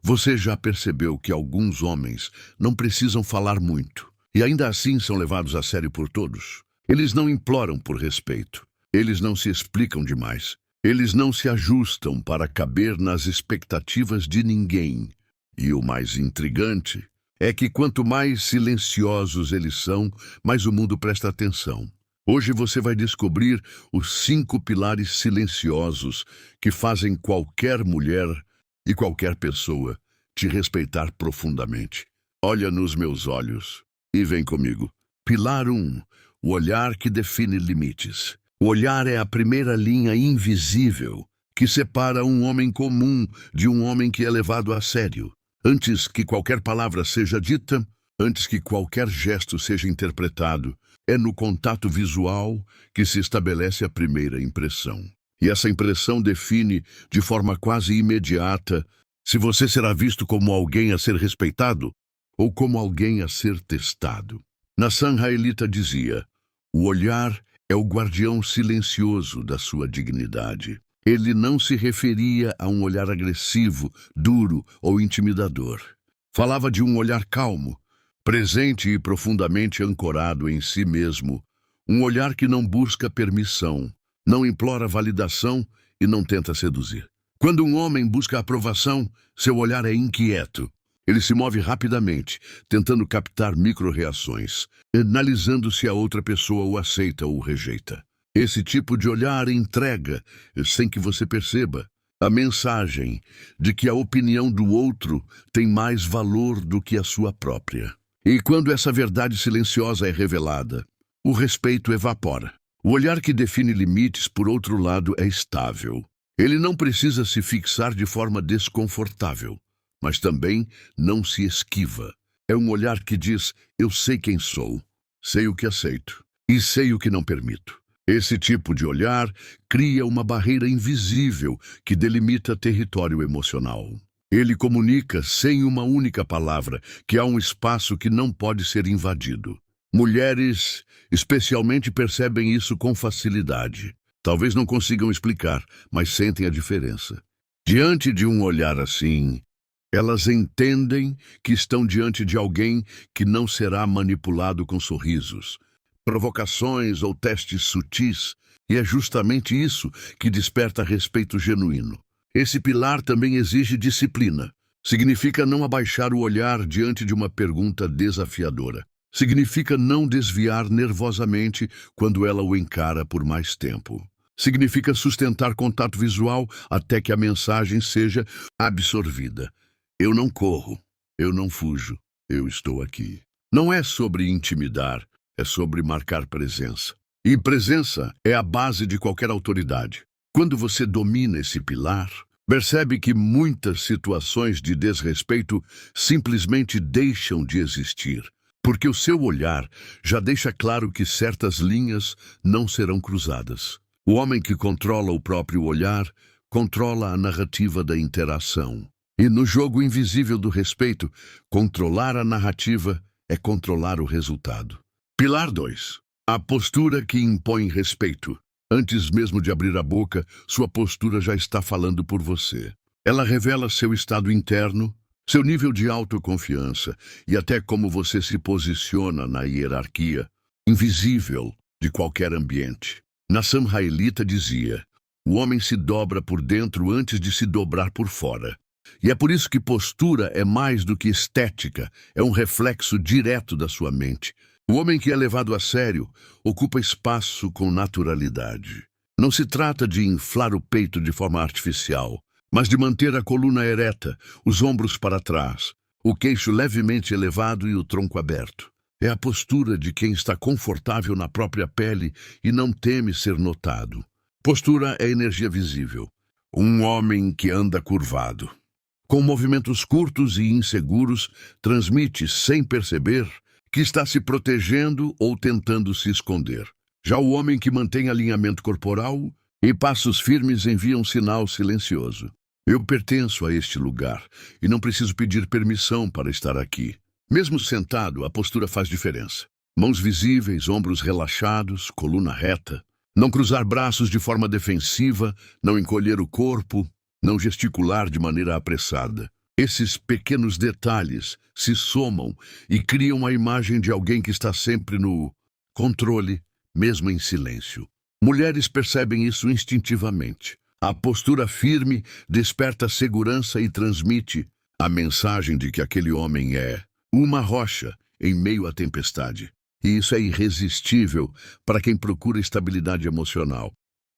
Você já percebeu que alguns homens não precisam falar muito, e ainda assim são levados a sério por todos? Eles não imploram por respeito. Eles não se explicam demais. Eles não se ajustam para caber nas expectativas de ninguém. E o mais intrigante é que quanto mais silenciosos eles são, mais o mundo presta atenção. Hoje você vai descobrir os 5 pilares silenciosos que fazem qualquer mulher e qualquer pessoa te respeitar profundamente. Olha nos meus olhos e vem comigo. Pilar 1. O olhar que define limites. O olhar é a primeira linha invisível que separa um homem comum de um homem que é levado a sério. Antes que qualquer palavra seja dita, antes que qualquer gesto seja interpretado, é no contato visual que se estabelece a primeira impressão. E essa impressão define, de forma quase imediata, se você será visto como alguém a ser respeitado ou como alguém a ser testado. Nassim Haramein dizia: o olhar é o guardião silencioso da sua dignidade. Ele não se referia a um olhar agressivo, duro ou intimidador. Falava de um olhar calmo, presente e profundamente ancorado em si mesmo. Um olhar que não busca permissão, não implora validação e não tenta seduzir. Quando um homem busca aprovação, seu olhar é inquieto. Ele se move rapidamente, tentando captar micro-reações, analisando se a outra pessoa o aceita ou o rejeita. Esse tipo de olhar entrega, sem que você perceba, a mensagem de que a opinião do outro tem mais valor do que a sua própria. E quando essa verdade silenciosa é revelada, o respeito evapora. O olhar que define limites, por outro lado, é estável. Ele não precisa se fixar de forma desconfortável, mas também não se esquiva. É um olhar que diz: eu sei quem sou, sei o que aceito e sei o que não permito. Esse tipo de olhar cria uma barreira invisível que delimita território emocional. Ele comunica, sem uma única palavra, que há um espaço que não pode ser invadido. Mulheres, especialmente, percebem isso com facilidade. Talvez não consigam explicar, mas sentem a diferença. Diante de um olhar assim, elas entendem que estão diante de alguém que não será manipulado com sorrisos, provocações ou testes sutis, e é justamente isso que desperta respeito genuíno. Esse pilar também exige disciplina. Significa não abaixar o olhar diante de uma pergunta desafiadora. Significa não desviar nervosamente quando ela o encara por mais tempo. Significa sustentar contato visual até que a mensagem seja absorvida. Eu não corro, eu não fujo, eu estou aqui. Não é sobre intimidar, é sobre marcar presença. E presença é a base de qualquer autoridade. Quando você domina esse pilar, percebe que muitas situações de desrespeito simplesmente deixam de existir, porque o seu olhar já deixa claro que certas linhas não serão cruzadas. O homem que controla o próprio olhar controla a narrativa da interação. E no jogo invisível do respeito, controlar a narrativa é controlar o resultado. Pilar 2. A postura que impõe respeito. Antes mesmo de abrir a boca, sua postura já está falando por você. Ela revela seu estado interno, seu nível de autoconfiança e até como você se posiciona na hierarquia invisível de qualquer ambiente. Nassim Haramein dizia: o homem se dobra por dentro antes de se dobrar por fora. E é por isso que postura é mais do que estética, é um reflexo direto da sua mente. O homem que é levado a sério ocupa espaço com naturalidade. Não se trata de inflar o peito de forma artificial, mas de manter a coluna ereta, os ombros para trás, o queixo levemente elevado e o tronco aberto. É a postura de quem está confortável na própria pele e não teme ser notado. Postura é energia visível. Um homem que anda curvado, com movimentos curtos e inseguros, transmite, sem perceber, que está se protegendo ou tentando se esconder. Já o homem que mantém alinhamento corporal e passos firmes envia um sinal silencioso: eu pertenço a este lugar e não preciso pedir permissão para estar aqui. Mesmo sentado, a postura faz diferença. Mãos visíveis, ombros relaxados, coluna reta. Não cruzar braços de forma defensiva, não encolher o corpo, não gesticular de maneira apressada. Esses pequenos detalhes se somam e criam a imagem de alguém que está sempre no controle, mesmo em silêncio. Mulheres percebem isso instintivamente. A postura firme desperta segurança e transmite a mensagem de que aquele homem é uma rocha em meio à tempestade. E isso é irresistível para quem procura estabilidade emocional.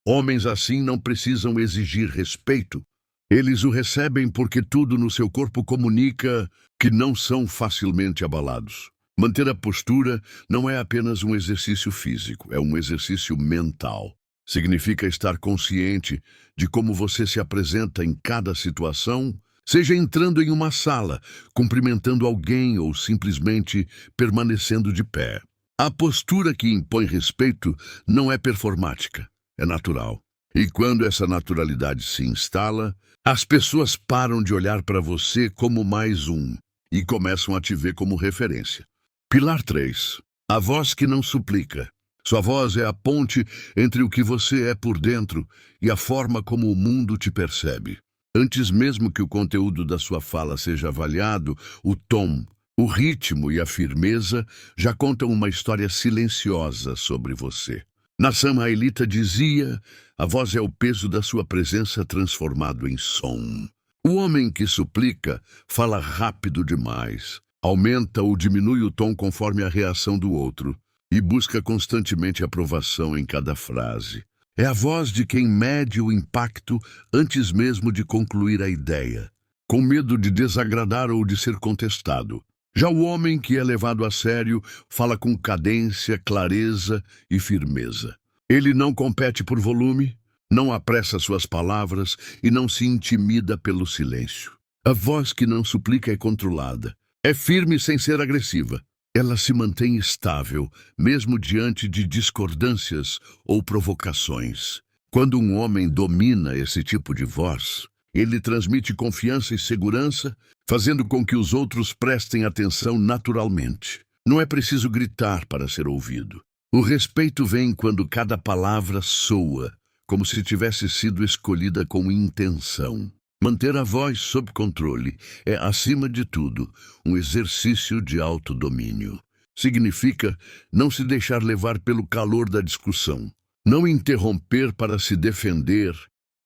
Homens assim não precisam exigir respeito. Eles o recebem porque tudo no seu corpo comunica que não são facilmente abalados. Manter a postura não é apenas um exercício físico, é um exercício mental. Significa estar consciente de como você se apresenta em cada situação, seja entrando em uma sala, cumprimentando alguém ou simplesmente permanecendo de pé. A postura que impõe respeito não é performática, é natural. E quando essa naturalidade se instala, as pessoas param de olhar para você como mais um e começam a te ver como referência. Pilar 3. A voz que não suplica. Sua voz é a ponte entre o que você é por dentro e a forma como o mundo te percebe. Antes mesmo que o conteúdo da sua fala seja avaliado, o tom, o ritmo e a firmeza já contam uma história silenciosa sobre você. Nassam Hailita dizia: a voz é o peso da sua presença transformado em som. O homem que suplica fala rápido demais, aumenta ou diminui o tom conforme a reação do outro e busca constantemente aprovação em cada frase. É a voz de quem mede o impacto antes mesmo de concluir a ideia, com medo de desagradar ou de ser contestado. Já o homem que é levado a sério fala com cadência, clareza e firmeza. Ele não compete por volume, não apressa suas palavras e não se intimida pelo silêncio. A voz que não suplica é controlada. É firme sem ser agressiva. Ela se mantém estável, mesmo diante de discordâncias ou provocações. Quando um homem domina esse tipo de voz, ele transmite confiança e segurança, fazendo com que os outros prestem atenção naturalmente. Não é preciso gritar para ser ouvido. O respeito vem quando cada palavra soa, como se tivesse sido escolhida com intenção. Manter a voz sob controle é, acima de tudo, um exercício de autodomínio. Significa não se deixar levar pelo calor da discussão, não interromper para se defender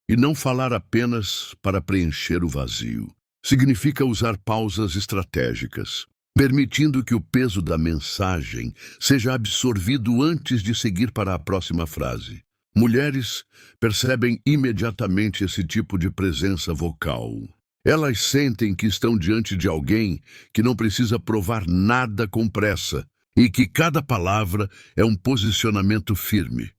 e não falar apenas para preencher o vazio. Significa usar pausas estratégicas, permitindo que o peso da mensagem seja absorvido antes de seguir para a próxima frase. Mulheres percebem imediatamente esse tipo de presença vocal. Elas sentem que estão diante de alguém que não precisa provar nada com pressa e que cada palavra é um posicionamento firme.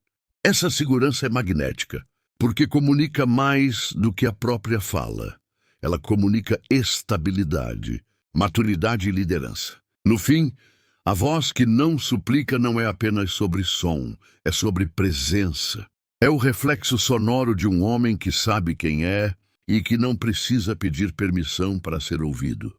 Essa segurança é magnética, porque comunica mais do que a própria fala. Ela comunica estabilidade, maturidade e liderança. No fim, a voz que não suplica não é apenas sobre som, é sobre presença. É o reflexo sonoro de um homem que sabe quem é e que não precisa pedir permissão para ser ouvido.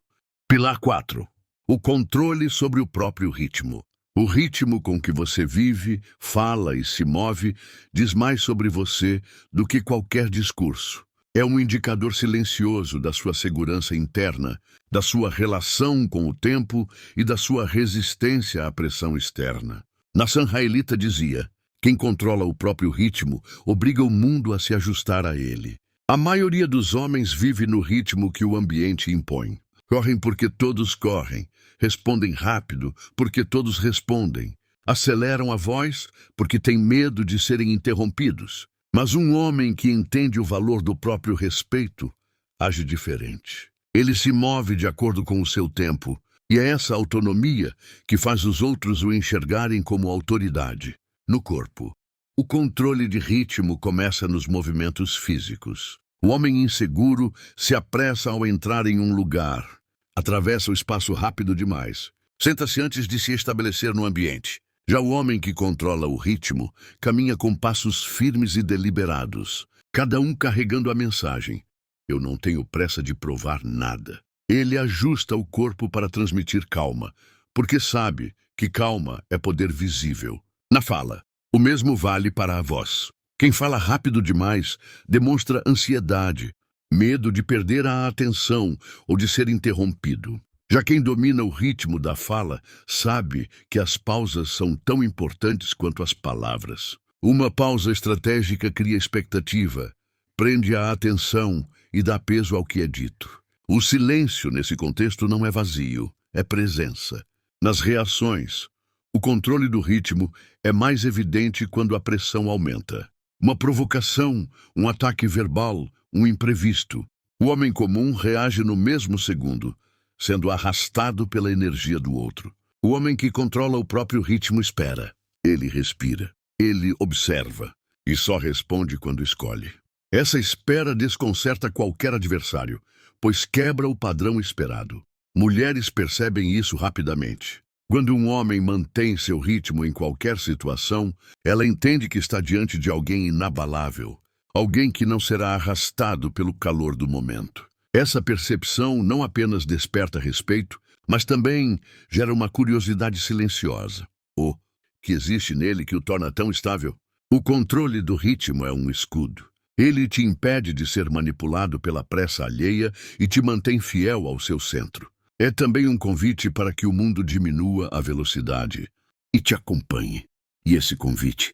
Pilar 4. O controle sobre o próprio ritmo. O ritmo com que você vive, fala e se move diz mais sobre você do que qualquer discurso. É um indicador silencioso da sua segurança interna, da sua relação com o tempo e da sua resistência à pressão externa. Nassam Hailita dizia: quem controla o próprio ritmo obriga o mundo a se ajustar a ele. A maioria dos homens vive no ritmo que o ambiente impõe. Correm porque todos correm, respondem rápido porque todos respondem, aceleram a voz porque têm medo de serem interrompidos. Mas um homem que entende o valor do próprio respeito age diferente. Ele se move de acordo com o seu tempo, e é essa autonomia que faz os outros o enxergarem como autoridade. No corpo, o controle de ritmo começa nos movimentos físicos. O homem inseguro se apressa ao entrar em um lugar, atravessa o espaço rápido demais, senta-se antes de se estabelecer no ambiente. Já o homem que controla o ritmo caminha com passos firmes e deliberados, cada um carregando a mensagem: eu não tenho pressa de provar nada. Ele ajusta o corpo para transmitir calma, porque sabe que calma é poder visível. Na fala, o mesmo vale para a voz. Quem fala rápido demais demonstra ansiedade, medo de perder a atenção ou de ser interrompido. Já quem domina o ritmo da fala sabe que as pausas são tão importantes quanto as palavras. Uma pausa estratégica cria expectativa, prende a atenção e dá peso ao que é dito. O silêncio, nesse contexto, não é vazio, é presença. Nas reações, o controle do ritmo é mais evidente quando a pressão aumenta. Uma provocação, um ataque verbal, um imprevisto. O homem comum reage no mesmo segundo, sendo arrastado pela energia do outro. O homem que controla o próprio ritmo espera. Ele respira. Ele observa. E só responde quando escolhe. Essa espera desconcerta qualquer adversário, pois quebra o padrão esperado. Mulheres percebem isso rapidamente. Quando um homem mantém seu ritmo em qualquer situação, ela entende que está diante de alguém inabalável, alguém que não será arrastado pelo calor do momento. Essa percepção não apenas desperta respeito, mas também gera uma curiosidade silenciosa. O que existe nele que o torna tão estável? O controle do ritmo é um escudo. Ele te impede de ser manipulado pela pressa alheia e te mantém fiel ao seu centro. É também um convite para que o mundo diminua a velocidade e te acompanhe. E esse convite,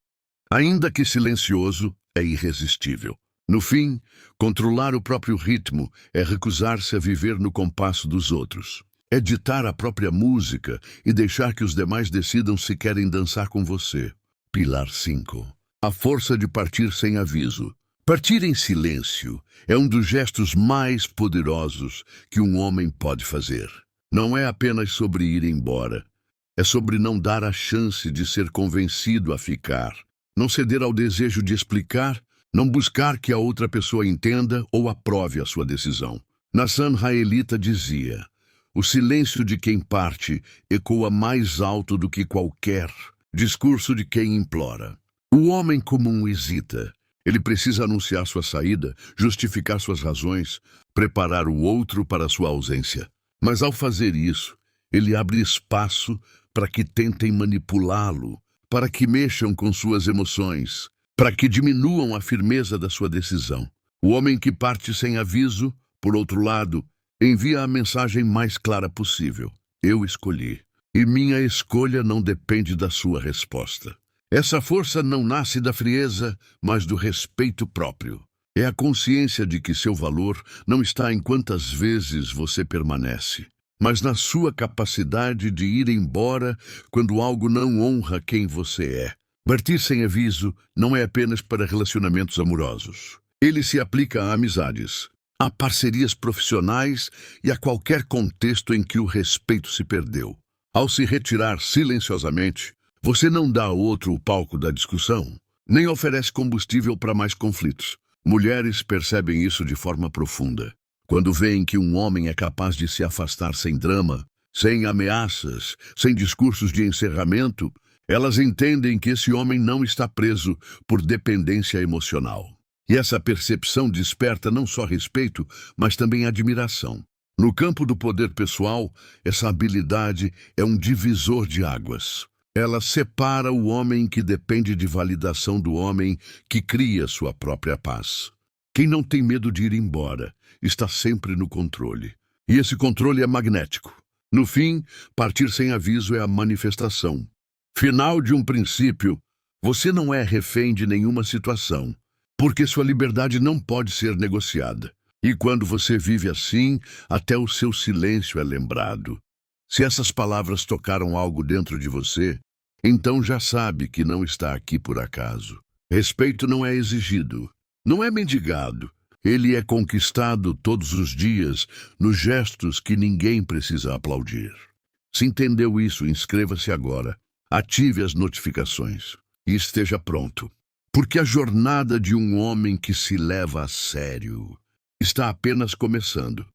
ainda que silencioso, é irresistível. No fim, controlar o próprio ritmo é recusar-se a viver no compasso dos outros. É ditar a própria música e deixar que os demais decidam se querem dançar com você. Pilar 5. A força de partir sem aviso. Partir em silêncio é um dos gestos mais poderosos que um homem pode fazer. Não é apenas sobre ir embora. É sobre não dar a chance de ser convencido a ficar. Não ceder ao desejo de explicar, não buscar que a outra pessoa entenda ou aprove a sua decisão. Nassan Haelita dizia: o silêncio de quem parte ecoa mais alto do que qualquer discurso de quem implora. O homem comum hesita. Ele precisa anunciar sua saída, justificar suas razões, preparar o outro para sua ausência. Mas ao fazer isso, ele abre espaço para que tentem manipulá-lo, para que mexam com suas emoções, para que diminuam a firmeza da sua decisão. O homem que parte sem aviso, por outro lado, envia a mensagem mais clara possível. Eu escolhi, e minha escolha não depende da sua resposta. Essa força não nasce da frieza, mas do respeito próprio. É a consciência de que seu valor não está em quantas vezes você permanece, mas na sua capacidade de ir embora quando algo não honra quem você é. Partir sem aviso não é apenas para relacionamentos amorosos. Ele se aplica a amizades, a parcerias profissionais e a qualquer contexto em que o respeito se perdeu. Ao se retirar silenciosamente, você não dá ao outro o palco da discussão, nem oferece combustível para mais conflitos. Mulheres percebem isso de forma profunda. Quando veem que um homem é capaz de se afastar sem drama, sem ameaças, sem discursos de encerramento, elas entendem que esse homem não está preso por dependência emocional. E essa percepção desperta não só respeito, mas também admiração. No campo do poder pessoal, essa habilidade é um divisor de águas. Ela separa o homem que depende de validação do homem que cria sua própria paz. Quem não tem medo de ir embora está sempre no controle. E esse controle é magnético. No fim, partir sem aviso é a manifestação final de um princípio. Você não é refém de nenhuma situação, porque sua liberdade não pode ser negociada. E quando você vive assim, até o seu silêncio é lembrado. Se essas palavras tocaram algo dentro de você, então já sabe que não está aqui por acaso. Respeito não é exigido, não é mendigado. Ele é conquistado todos os dias nos gestos que ninguém precisa aplaudir. Se entendeu isso, inscreva-se agora, ative as notificações e esteja pronto. Porque a jornada de um homem que se leva a sério está apenas começando.